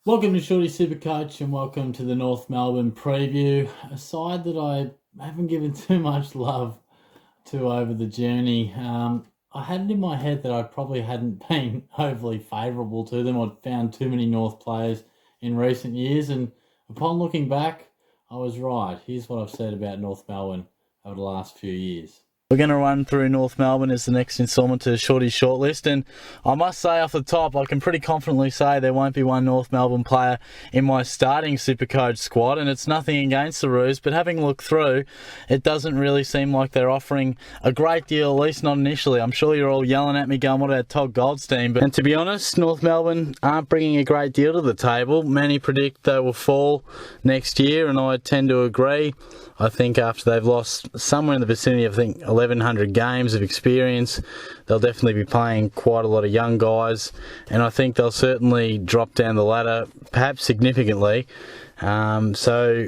Welcome to Shorty Supercoach and welcome to the North Melbourne preview, a side that I haven't given too much love to over the journey. I had it in my head that I probably hadn't been overly favourable to them. I'd found too many North players in recent years, and upon looking back, I was right. Here's what I've said about North Melbourne over the last few years. We're going to run through North Melbourne as the next instalment to Shorty's shortlist, and I must say off the top, I can pretty confidently say there won't be one North Melbourne player in my starting Supercoach squad, and it's nothing against the Roos, but having looked through, it doesn't really seem like they're offering a great deal, at least not initially. I'm sure you're all yelling at me going, what about Todd Goldstein? And to be honest, North Melbourne aren't bringing a great deal to the table. Many predict they will fall next year, and I tend to agree. I think after they've lost somewhere in the vicinity of, 1,100 games of experience, they'll definitely be playing quite a lot of young guys, and I think they'll certainly drop down the ladder, perhaps significantly. So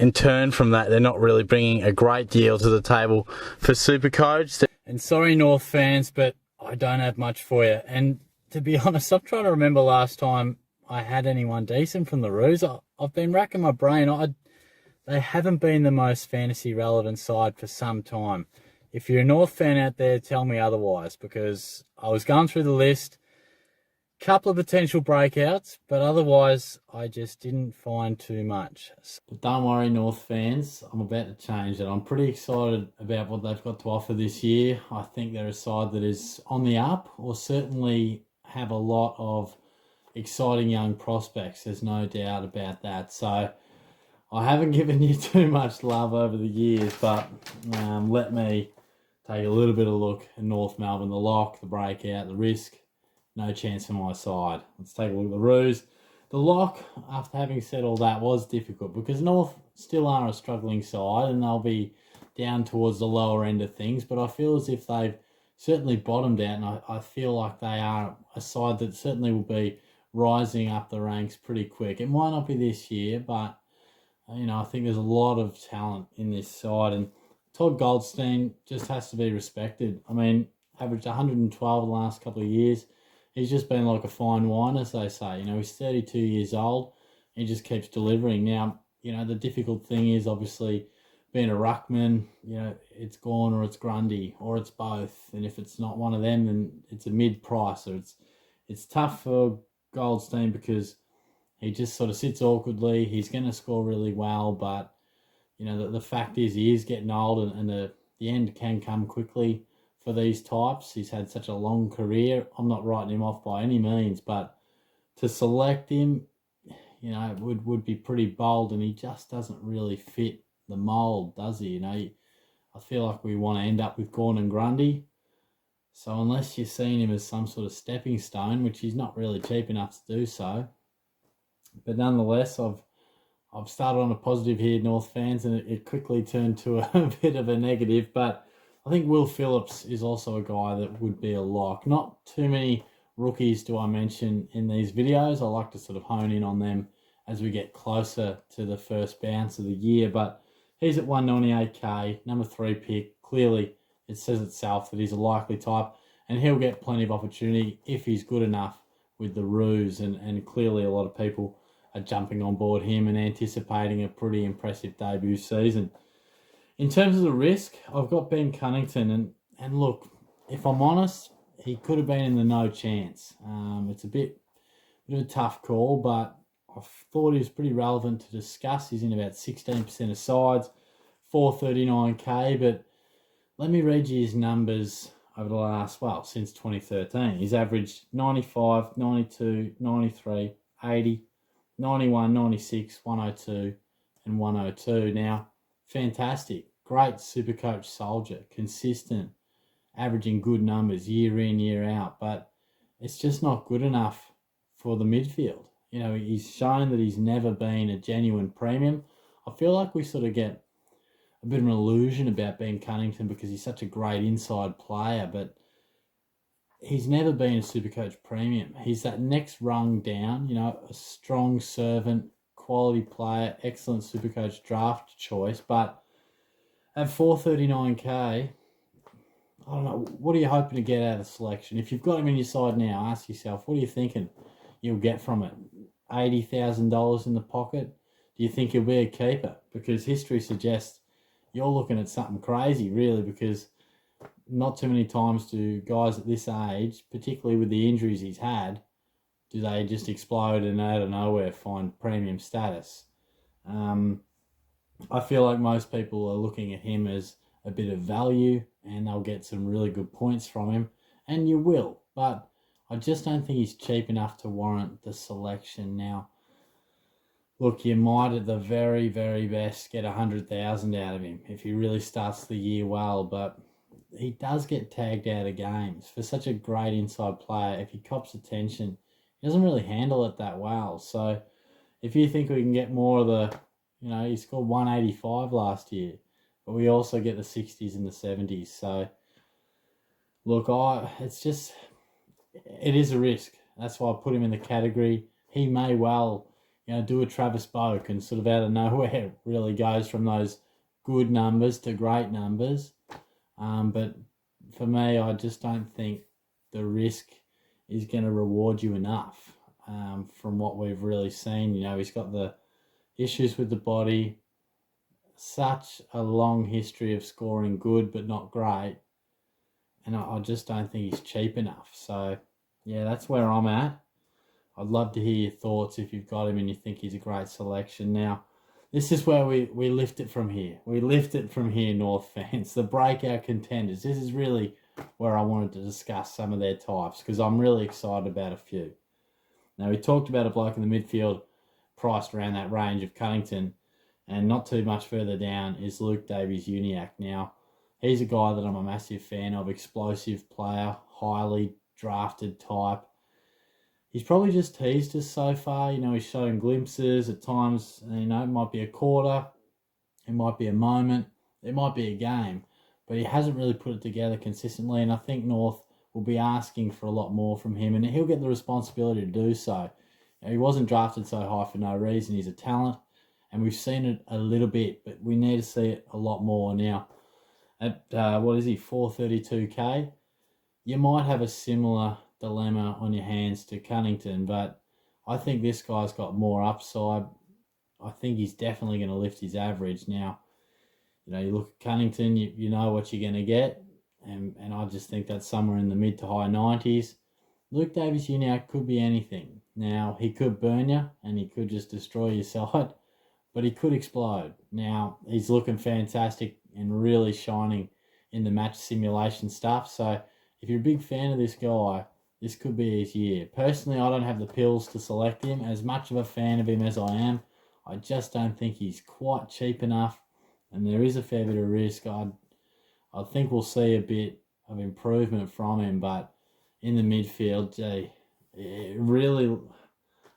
in turn from that, they're not really bringing a great deal to the table for Supercoach. And sorry, North fans, but I don't have much for you. And to be honest, I'm trying to remember last time I had anyone decent from the Roos. I've been racking my brain. They haven't been the most fantasy relevant side for some time. If you're a North fan out there, tell me otherwise, because I was going through the list, couple of potential breakouts, but otherwise I just didn't find too much. But don't worry, North fans, I'm about to change it. I'm pretty excited about what they've got to offer this year. I think they're a side that is on the up, or certainly have a lot of exciting young prospects. There's no doubt about that. So I haven't given you too much love over the years, but let me take a little bit of a look at North Melbourne, the lock, the breakout, the risk. No chance for my side. Let's take a look at the Roos. The lock, after having said all that, was difficult because North still are a struggling side and they'll be down towards the lower end of things, but I feel as if they've certainly bottomed out, and I feel like they are a side that certainly will be rising up the ranks pretty quick. It might not be this year, but I think there's a lot of talent in this side, and Todd Goldstein just has to be respected. I mean, averaged 112 the last couple of years. He's just been like a fine wine, as they say. He's 32 years old. He just keeps delivering. Now, the difficult thing is obviously being a ruckman. It's Gawn or it's Grundy or it's both. And if it's not one of them, then it's a mid-price. So it's tough for Goldstein because he just sort of sits awkwardly. He's going to score really well, but the fact is he is getting old, and the end can come quickly for these types. He's had such a long career. I'm not writing him off by any means, but to select him, would be pretty bold, and he just doesn't really fit the mould, does he? I feel like we want to end up with Gawn and Grundy. So unless you're seeing him as some sort of stepping stone, which he's not really cheap enough to do so. But nonetheless, I've started on a positive here, North fans, and it quickly turned to a bit of a negative. But I think Will Phillips is also a guy that would be a lock. Not too many rookies do I mention in these videos. I like to sort of hone in on them as we get closer to the first bounce of the year. But he's at 198k, number 3 pick. Clearly, it says itself that he's a likely type, and he'll get plenty of opportunity if he's good enough with the Roos, and clearly a lot of people are jumping on board him and anticipating a pretty impressive debut season. In terms of the risk, I've got Ben Cunnington, and look, if I'm honest, he could have been in the no chance. It's a bit of a tough call, but I thought he was pretty relevant to discuss. He's in about 16% of sides, 439k, but let me read you his numbers over the last, since 2013. He's averaged 95, 92, 93, 80, 91, 96, 102, and 102. Now, fantastic. Great Supercoach soldier. Consistent. Averaging good numbers year in, year out. But it's just not good enough for the midfield. He's shown that he's never been a genuine premium. I feel like we sort of get a bit of an illusion about Ben Cunnington because he's such a great inside player, but he's never been a Supercoach premium. He's that next rung down, a strong servant, quality player, excellent Supercoach draft choice, but at 439k, I don't know, what are you hoping to get out of the selection? If you've got him in your side now, ask yourself, what are you thinking you'll get from it? $80,000 in the pocket, do you think he'll be a keeper? Because history suggests you're looking at something crazy, really, because not too many times do guys at this age, particularly with the injuries he's had, do they just explode and out of nowhere find premium status. I feel like most people are looking at him as a bit of value and they'll get some really good points from him, and you will, but I just don't think he's cheap enough to warrant the selection now. Look, you might at the very, very best get 100,000 out of him if he really starts the year well, but he does get tagged out of games. For such a great inside player, if he cops attention, he doesn't really handle it that well. So if you think we can get more of the, he scored 185 last year, but we also get the 60s and the 70s. So look, it is a risk. That's why I put him in the category. He may well, do a Travis Boak and sort of out of nowhere really goes from those good numbers to great numbers. But for me, I just don't think the risk is going to reward you enough from what we've really seen. He's got the issues with the body, such a long history of scoring good but not great, and I just don't think he's cheap enough. So, yeah, that's where I'm at. I'd love to hear your thoughts if you've got him and you think he's a great selection. Now, this is where we lift it from here. We lift it from here, North fans. The breakout contenders. This is really where I wanted to discuss some of their types because I'm really excited about a few. Now, we talked about a bloke in the midfield priced around that range of Cunnington, and not too much further down is Luke Davies-Uniacke. Now, he's a guy that I'm a massive fan of, explosive player, highly drafted type. He's probably just teased us so far. He's showing glimpses at times. It might be a quarter, it might be a moment, it might be a game, but he hasn't really put it together consistently, and I think North will be asking for a lot more from him, and he'll get the responsibility to do so. He wasn't drafted so high for no reason. He's a talent, and we've seen it a little bit, but we need to see it a lot more now. At, 432k, you might have a similar dilemma on your hands to Cunnington, but I think this guy's got more upside. I think he's definitely going to lift his average. Now, you look at Cunnington, you know what you're going to get, and I just think that's somewhere in the mid to high 90s. Luke Davies-Uniacke could be anything. Now, he could burn you, and he could just destroy your side, but he could explode. Now, he's looking fantastic and really shining in the match simulation stuff, so if you're a big fan of this guy, this could be his year. Personally, I don't have the pills to select him. As much of a fan of him as I am, I just don't think he's quite cheap enough, and there is a fair bit of risk. I think we'll see a bit of improvement from him, but in the midfield, it really,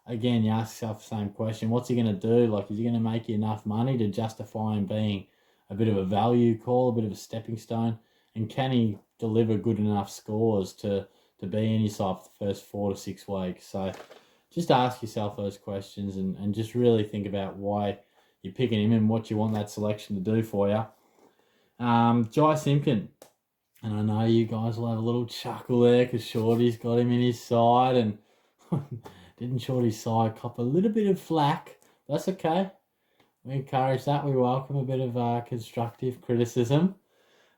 again, you ask yourself the same question. What's he going to do? Is he going to make you enough money to justify him being a bit of a value call, a bit of a stepping stone? And can he deliver good enough scores to be in your side for the first 4 to 6 weeks? So just ask yourself those questions and just really think about why you're picking him and what you want that selection to do for you. Jai Simpkin. And I know you guys will have a little chuckle there because Shorty's got him in his side, and didn't Shorty's side cop a little bit of flack? That's okay. We encourage that. We welcome a bit of constructive criticism.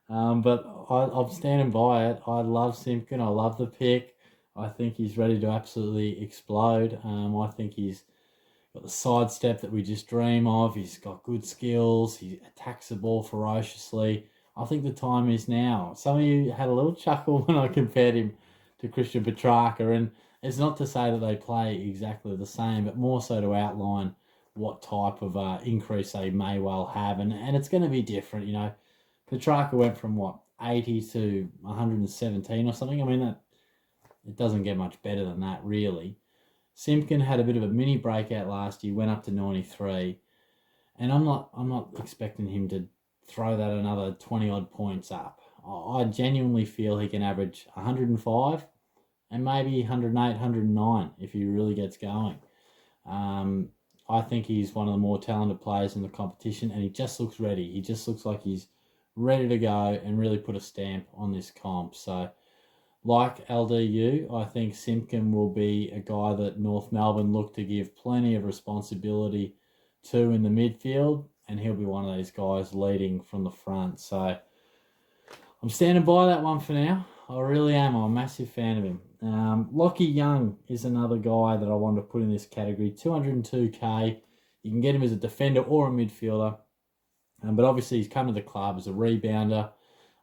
But I'm standing by it. I love Simpkin. I love the pick. I think he's ready to absolutely explode. I think he's got the sidestep that we just dream of. He's got good skills. He attacks the ball ferociously. I think the time is now. Some of you had a little chuckle when I compared him to Christian Petrarca, and it's not to say that they play exactly the same, but more so to outline what type of increase they may well have, and it's going to be different. Petrarca went from 80 to 117 or something. I mean, that it doesn't get much better than that, really. Simpkin had a bit of a mini breakout last year, went up to 93, and I'm not expecting him to throw that another 20 odd points up. I genuinely feel he can average 105 and maybe 108, 109 if he really gets going. I think he's one of the more talented players in the competition, and he just looks ready. He just looks like he's ready to go and really put a stamp on this comp. So Like LDU, I think Simpkin will be a guy that North Melbourne look to give plenty of responsibility to in the midfield, and he'll be one of these guys leading from the front. So I'm standing by that one for now. I really am. I'm a massive fan of him. Lockie Young is another guy that I wanted to put in this category. 202k. You can get him as a defender or a midfielder. But obviously he's come to the club as a rebounder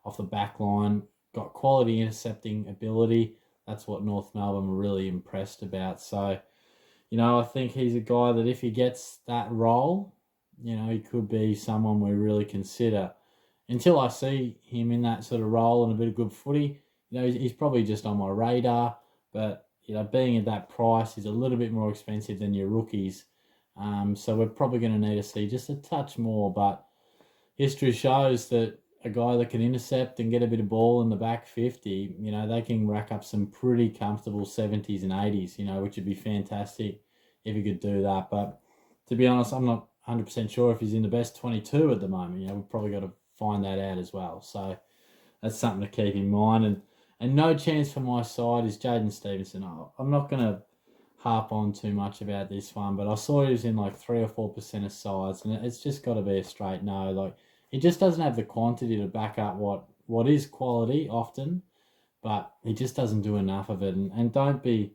off the back line. Got quality intercepting ability. That's what North Melbourne were really impressed about. So, I think he's a guy that if he gets that role, he could be someone we really consider. Until I see him in that sort of role and a bit of good footy, he's probably just on my radar. But, being at that price, he's a little bit more expensive than your rookies. So we're probably going to need to see just a touch more. But history shows that a guy that can intercept and get a bit of ball in the back 50, they can rack up some pretty comfortable 70s and 80s, which would be fantastic if he could do that. But to be honest, I'm not 100% sure if he's in the best 22 at the moment. We've probably got to find that out as well. So that's something to keep in mind. And no chance for my side is Jaden Stevenson. I'm not going to harp on too much about this one, but I saw he was in like 3 or 4% of sides, and it's just got to be a straight no. Like, he just doesn't have the quantity to back up what is quality often, but he just doesn't do enough of it. And don't be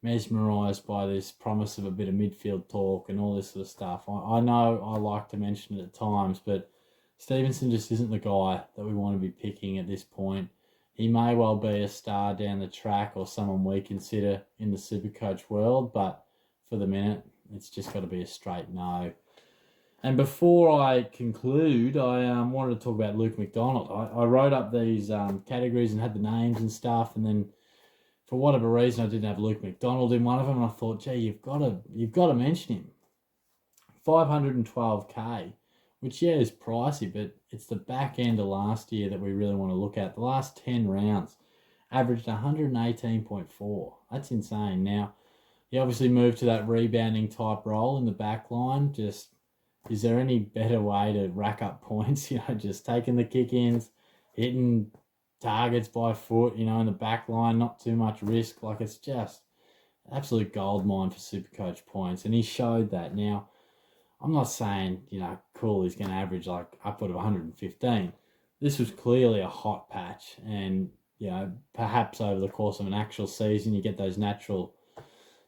mesmerised by this promise of a bit of midfield talk and all this sort of stuff. I know I like to mention it at times, but Stevenson just isn't the guy that we want to be picking at this point. He may well be a star down the track or someone we consider in the Supercoach world, but for the minute, it's just got to be a straight no. And before I conclude, I wanted to talk about Luke McDonald. I wrote up these categories and had the names and stuff, and then for whatever reason I didn't have Luke McDonald in one of them, and I thought, gee, you've got to mention him. 512k, which is pricey, but it's the back end of last year that we really want to look at. The last 10 rounds averaged 118.4. That's insane. Now, he obviously moved to that rebounding type role in the back line. Just, is there any better way to rack up points? Just taking the kick-ins, hitting targets by foot, in the back line, not too much risk. Like, it's just absolute goldmine for Supercoach points, and he showed that. Now, I'm not saying, cool, he's going to average like upward of 115. This was clearly a hot patch, and, perhaps over the course of an actual season, you get those natural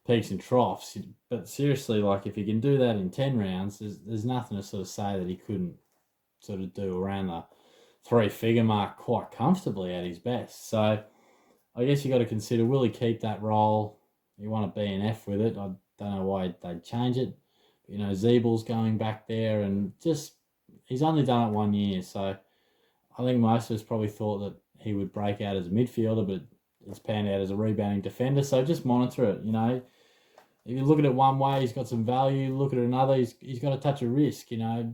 peaks and troughs. But seriously, like, if he can do that in 10 rounds, there's nothing to sort of say that he couldn't sort of do around the 3-figure mark quite comfortably at his best. So I guess you got to consider, will he keep that role? You want to be an F with it. I don't know why they'd change it. Zeebel's going back there, and just, he's only done it 1 year. So I think most of us probably thought that he would break out as a midfielder, but it's panned out as a rebounding defender. So just monitor it. If you look at it one way, he's got some value. Look at it another, he's got a touch of risk.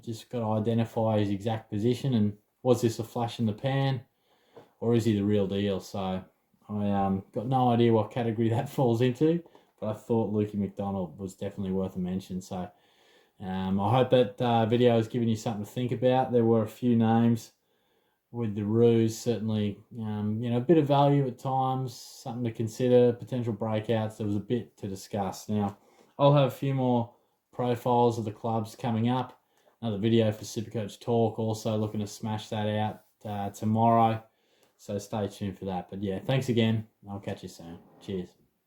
Just got to identify his exact position, and was this a flash in the pan, or is he the real deal? So I got no idea what category that falls into, but I thought Lukey McDonald was definitely worth a mention. So I hope that video has given you something to think about. There were a few names with the Roos, certainly, a bit of value at times, something to consider, potential breakouts. There was a bit to discuss. Now, I'll have a few more profiles of the clubs coming up. Another video for Supercoach Talk, also looking to smash that out tomorrow. So stay tuned for that. But yeah, thanks again. I'll catch you soon. Cheers.